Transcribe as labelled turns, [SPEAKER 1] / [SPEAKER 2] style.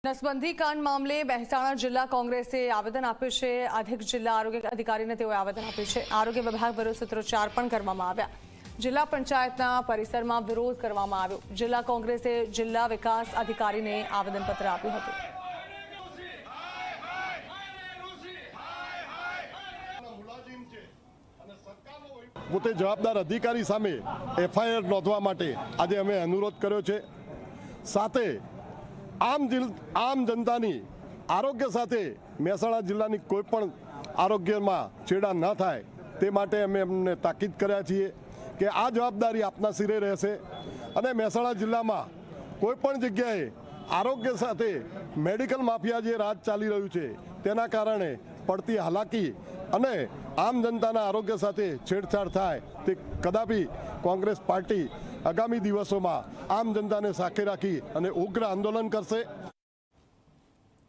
[SPEAKER 1] નસબંધી કાંડ મામલે મહેસાણા જિલ્લા કોંગ્રેસે આવેદન આપ્યું છે। અધિક જિલ્લા આરોગ્ય અધિકારીને તેઓએ આવેદન આપ્યું છે। આરોગ્ય વિભાગ વિરુદ્ધ સૂત્રોચ્ચાર પણ કરવામાં આવ્યા। જિલ્લા પંચાયતના પરિસરમાં વિરોધ કરવામાં આવ્યો। જિલ્લા કોંગ્રેસે જિલ્લા વિકાસ અધિકારીને આવેદનપત્ર આપ્યું હતું।
[SPEAKER 2] પોતે જવાબદાર અધિકારી સામે એફઆઈઆર નોંધવા માટે આજે અમે અનુરોધ કર્યો છે। સાથે આમ જનતાની આરોગ્ય સાથે મહેસાણા જિલ્લાની કોઈ પણ આરોગ્યમાં છેડા ન થાય તે માટે અમે એમને તાકીદ કર્યા છીએ કે આ જવાબદારી આપના સિરે રહેશે અને મહેસાણા જિલ્લામાં કોઈ પણ જગ્યાએ આરોગ્ય સાથે મેડિકલ માફિયા જે રાજ ચાલી રહ્યું છે તેના કારણે પડતી હાલાકી અને આમ જનતાના આરોગ્ય સાથે છેડછાડ થાય તે કદાપી કોંગ્રેસ પાર્ટી આગામી દિવસોમાં આમ જનતાને સાખે રાખી અને ઉગ્ર આંદોલન કરશે।